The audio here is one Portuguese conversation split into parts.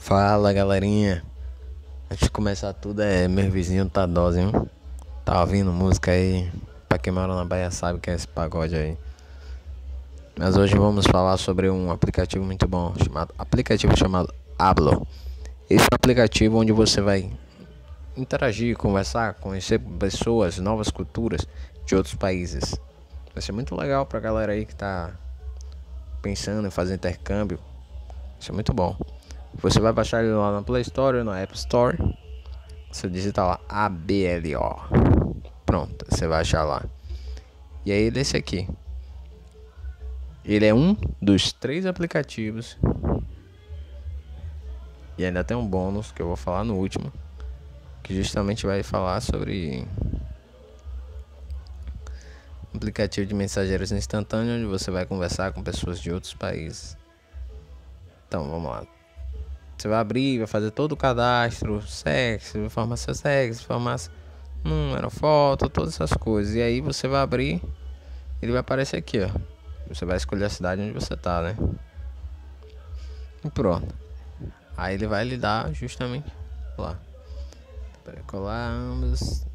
Fala galerinha, antes de começar tudo meu vizinho tá dose, hein? Tá ouvindo música aí, pra quem mora na Bahia sabe que é esse pagode aí. Mas hoje vamos falar sobre um aplicativo muito bom, chamado Hablo. Esse é um aplicativo onde você vai interagir, conversar, conhecer pessoas, novas culturas de outros países. Vai ser muito legal pra galera aí que tá pensando em fazer intercâmbio. Isso é muito bom. Você vai baixar ele lá na Play Store ou na App Store. Você digita lá ABLO. Pronto, você vai achar lá. E aí ele é esse aqui. Ele é um dos 3 aplicativos. E ainda tem um bônus que eu vou falar no último, que justamente vai falar sobre um aplicativo de mensageiros instantâneos, onde você vai conversar com pessoas de outros países. Então vamos lá. Você vai abrir, vai fazer todo o cadastro, sexo, informar seu sexo, informar número, foto, todas essas coisas. E aí você vai abrir, ele vai aparecer aqui, ó. Você vai escolher a cidade onde você tá, né? E pronto. Aí ele vai lhe dar justamente lá. Para colar ambos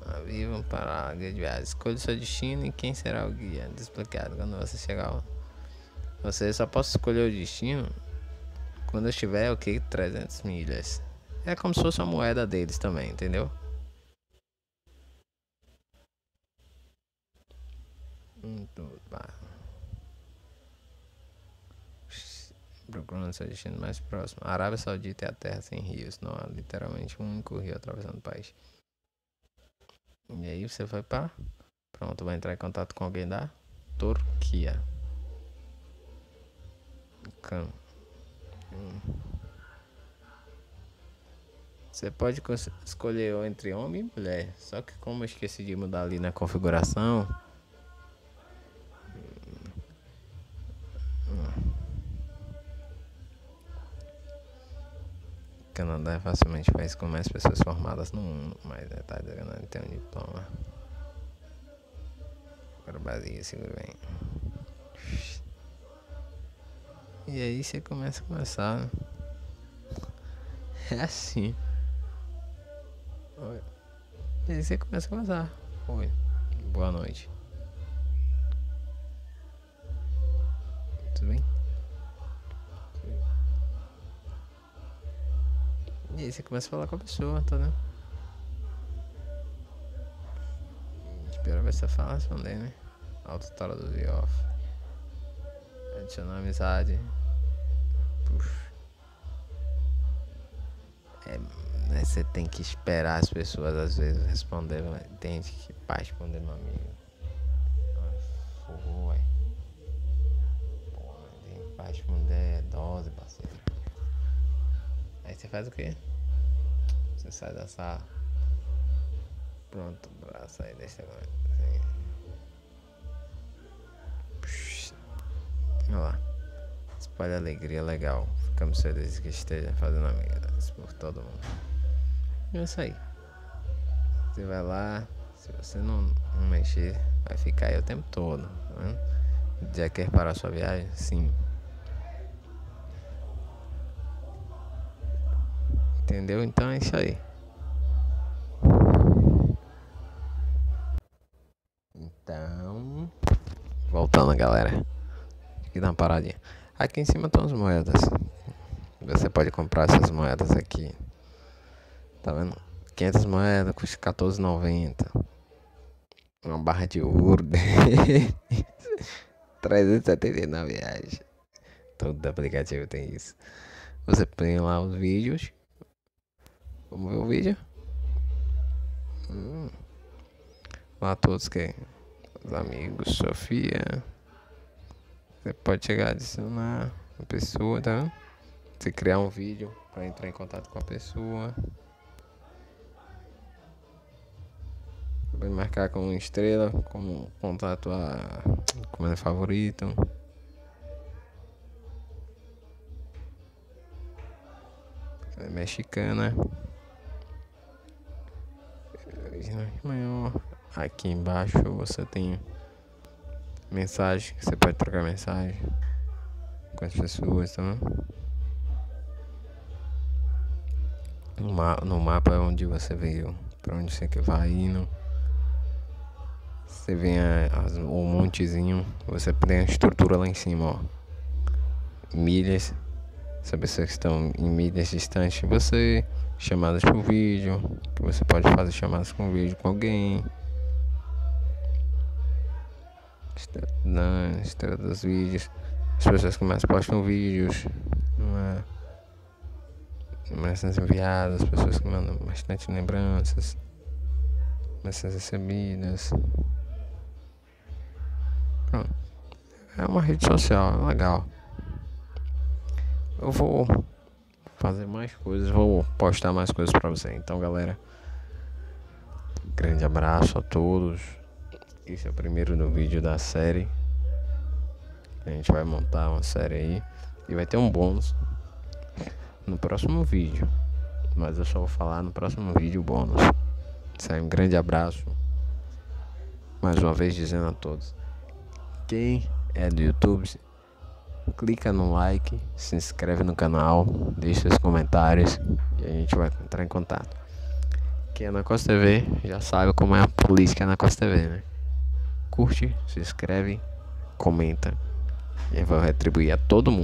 avivam para a guia de viagem. Escolha seu destino e quem será o guia. Desbloqueado quando você chegar lá. Você só pode escolher o destino quando estiver, 300 milhas. É como se fosse a moeda deles também, entendeu? Procurando seu destino mais próximo. A Arábia Saudita é a terra sem rios. Não há literalmente um único rio atravessando o país. E aí você vai para... Pronto, vai entrar em contato com alguém da Turquia. Você pode escolher entre homem e mulher. Só que como eu esqueci de mudar ali na configuração, Canadá é facilmente o país com mais pessoas formadas no mundo. Mais detalhes, a Canadá tem um diploma. Agora Bahia, segura bem. E aí você começa a conversar, né? É assim. Oi. E aí você começa a conversar. Oi. Boa noite. Tudo bem? E aí você começa a falar com a pessoa, tá, né? Espera ver se fala responder, né? Autotraduzir off. Adicionar amizade. Puxa. Né, você tem que esperar as pessoas às vezes responder. Tem gente que vai responder no amigo. Forrou, ué. Pô, tem que vai responder é dose, parceiro. Aí você faz o quê? Você sai da sala. Pronto, braço aí, deixa agora. Olha lá. Espalha alegria, legal. Ficamos felizes que esteja fazendo amigas por todo mundo. E é isso aí. Você vai lá. Se você não mexer, vai ficar aí o tempo todo. Né? Já quer parar sua viagem? Sim. Entendeu? Então é isso aí. Então, voltando, galera. Aqui dá uma paradinha. Aqui em cima estão as moedas. Você pode comprar essas moedas aqui. Tá vendo? 500 moedas custa R$14,90. Uma barra de ouro. 379 reais. Todo aplicativo tem isso. Você põe lá os vídeos. Vamos ver o vídeo? Lá todos que os amigos, Sofia. Você pode chegar a adicionar a pessoa, tá? Você criar um vídeo para entrar em contato com a pessoa. Pode marcar como estrela, como contato a como é favorito. É mexicana. Maior. Aqui embaixo você tem mensagem, você pode trocar mensagem com as pessoas, tá? No mapa é onde você veio, pra onde você que vai indo. Você vê o montezinho, você tem a estrutura lá em cima, ó. Milhas, se pessoas que estão em milhas distantes, você chamadas por vídeo, que você pode fazer chamadas com vídeo com alguém. Estrada dos vídeos, as pessoas que mais postam vídeos, mensagens enviadas, as pessoas que mandam bastante lembranças, mensagens recebidas. Pronto. É uma rede social, é legal. Eu vou fazer mais coisas, vou postar mais coisas pra você. Então, galera, grande abraço a todos. Esse é o primeiro do vídeo da série. A gente vai montar uma série aí e vai ter um bônus no próximo vídeo, mas eu só vou falar no próximo vídeo o bônus. Isso aí, um grande abraço. Mais uma vez dizendo a todos, quem é do YouTube, clica no like, se inscreve no canal, deixa seus comentários e a gente vai entrar em contato. Quem é na Costa TV já sabe como é a política na Costa TV, né? Curte, se inscreve, comenta e vai retribuir a todo mundo.